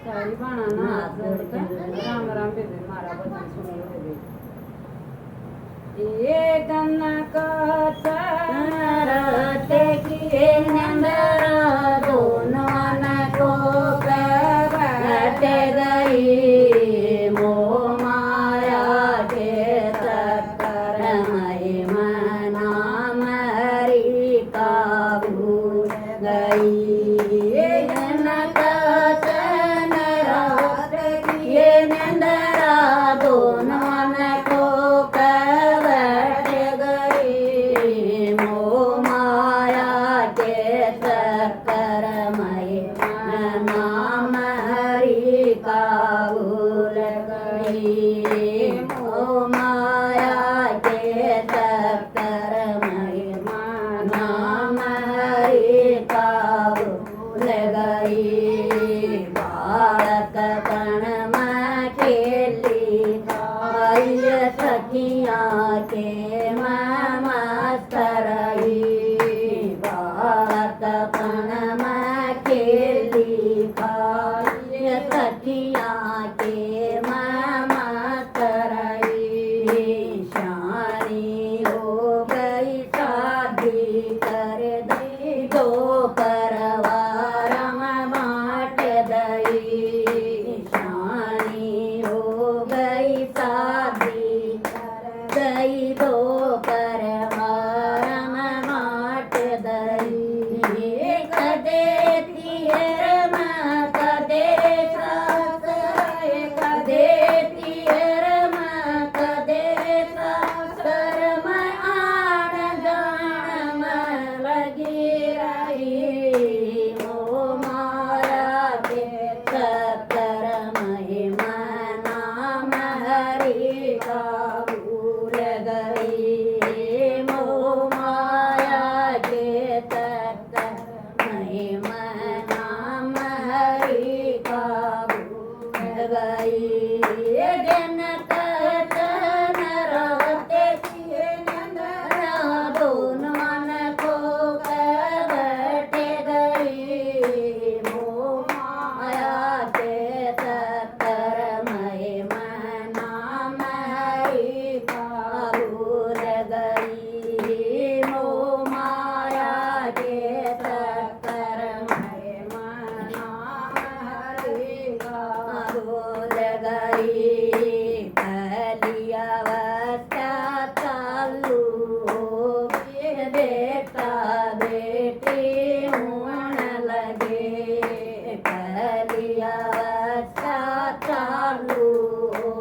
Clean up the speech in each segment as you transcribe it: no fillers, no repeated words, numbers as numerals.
सारी बाणा ना हाथ जोड़कर राम राम बेबे मारा भजन सुनियो बेबे। ये कनक चनरते किए नंदर दोनों न को प्रगटे गई मोह माया के चक्कर में मना मरी काबू गई। कनक चनरते किए नंदर दोनों न को प्रगट गई मोह माया के चक्कर में मना मरी काबू गई। मोह माया के चक्कर में मना मरी काबू गई। बालक कण में खेली आई सखियाँ के मस्त रही। बालक कण में खेली आई सखियाँ के मस्त रही। शानी हो गई शादी कर दी दो परवार में बांट दई। शानी हो गई शादी कर गई दो परवार में बांट दई। कदे तियर में कदे सास कदे तियर में कदे सास में आण जान में लगी रही। मोह माया के चक्कर में मना मरी काबू गई। मोह माया के चक्कर में मना मरी काबू गई। जनक चनरते किए नंदर दोनों न को प्रगट गई। मोह माया के चक्कर में मना मरी काबू गई। मोह माया के चक्कर में मना मरी काबू गई। पहली अवस्था चालू हो बेटा बेटी होने लगे। पहली अवस्था चालू हो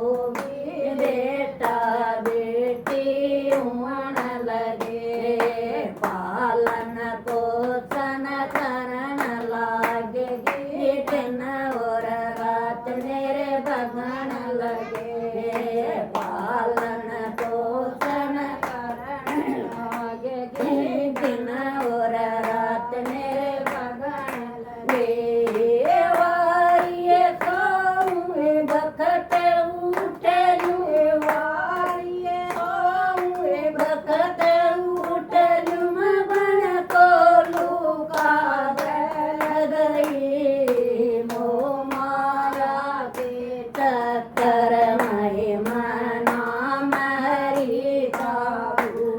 बेटा बेटी होने लगे। पालन पोषण करन लागे दिन और रात मेरे भगन लगे। पालन पोषण करन लागे दिन और रात मेरे भगन लगे। वारिये सोए बखत उठलू वारिये सोए बखत उठलू बन को लुका गई। मोह माया के चक्कर में मना मरी काबू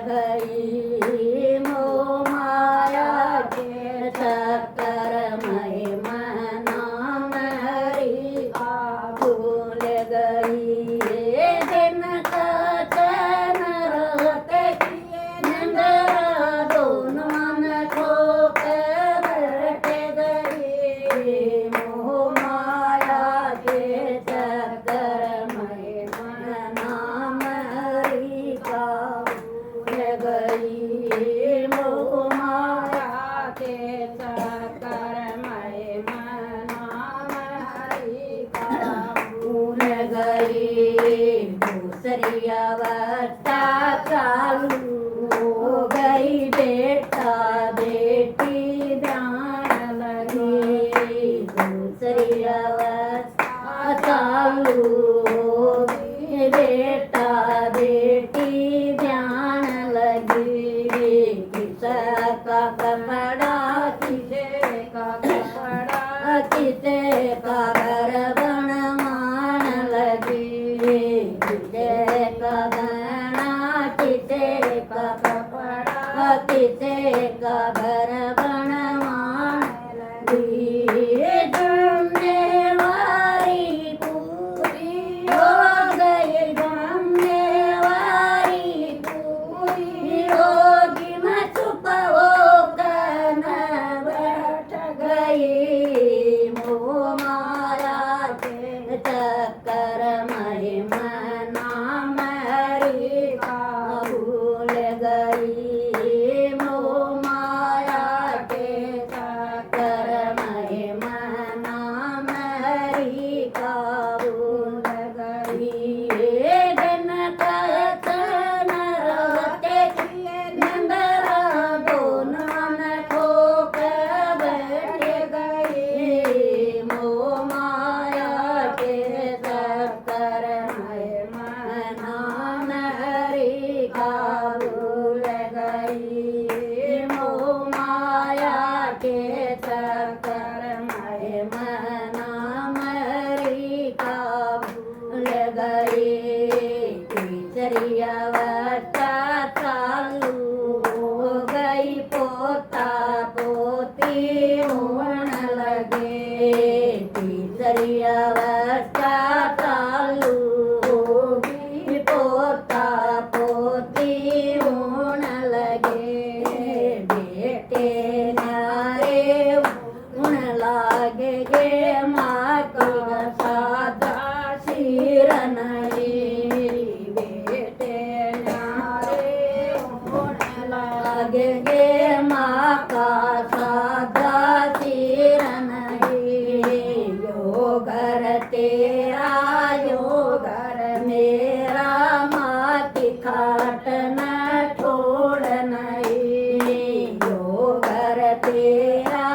गई। मोह माया के चक्कर में मना मरी काबू गई। जनक चनरते किए नंदर दोनों न को प्रगट गई। मोह माया के चक्कर में मना मरी काबू गई। मोह माया के चक्कर में मना मरी काबू गई। दूसरी अवस्था चालू हो गई बेटा बेटी ध्यान लगी। दूसरी अवस्था चालू हो गई बेटा बेटी ध्यान लगी। किसा का कपड़ा किसे का कपड़ा किसे का मोह माया के चक्कर में मना मेरी का भूल गई। मोह माया के चक्कर में मना मेरी का भूल गई। दिन कहत न रहते नंदरा दोनों न ठोक बैठ गई। मोह माया के चक्कर में मना मेरी का भूल गई। मोह माया के चक्कर में मना मेरी का भूल गई। तीसरी अवस्था चालू हो गई, पोता पोती होने लगे। तीसरी अवस्था चालू होगी, पोता पोती होने लगे। बेटे नारे होने लगे गे, माँ का सादा सिर नहीं। बेटे नारे होने लगे गे, माँ का सादा सिर नहीं। यो घर तेरा यो घर मेरा, माटी खाट न छोड़ नहीं। यो घर तेरा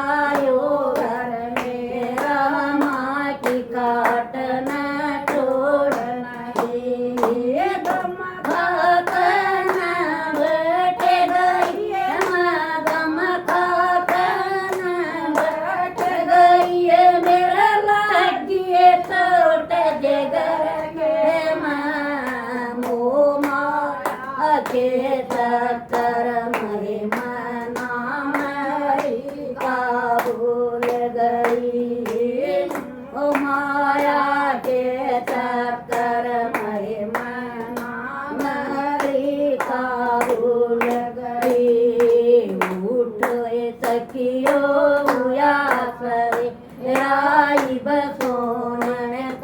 यो घर मेरा, माटी खाट न छोड़ नहीं। गम खाकर न बैठ गई, गम खाकर न बैठ गई। मेरा लागिए चोट जगर के मोह माया के चक्कर में मना मेरी का भूल गई। ओ माया के चक्कर में मना मेरी का भूल गई। उठो सखियो उयासरे आई बसोन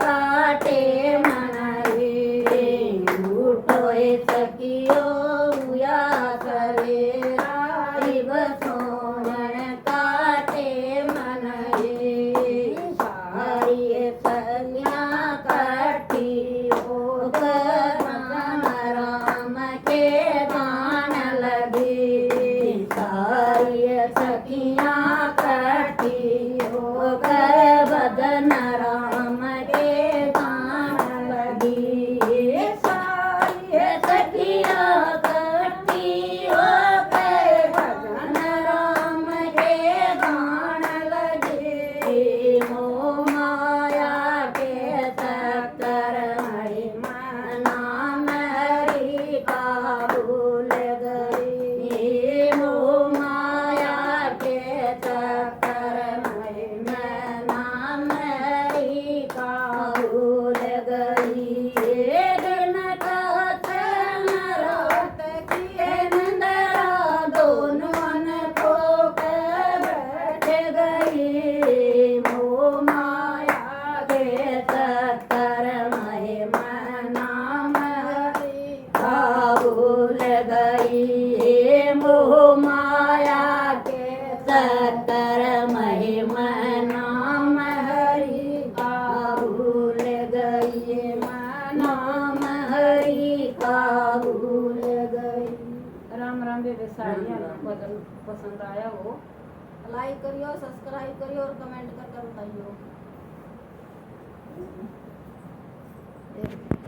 काटे मनाई। उठो सखियो उयासरे आई बसोन काटे मनाई। सारी सलियां कटी होकर राम के गान लगी। सारी सखियां कटी होकर बदन राम के गान लगी। सारी सखियां कटी होकर बदन राम के गान लगी। मोह माया के चक्कर में मना मेरी का भूल गई। मोह माया के चक्कर में मना मेरी का भूल गई। दिन कहत न रहत किए नंदरा दोनों न ठोक बैठ गई। मोह माया के चक्कर में मना मेरी का भूल गई। मोह माया के चक्कर में मना मेरी का भूल गई। मना मेरी का भूल गई। राम राम बेबे साड़ी पसंद आया हो। लाइक करियो, सब्सक्राइब करियो और कमेंट करके बताइयो।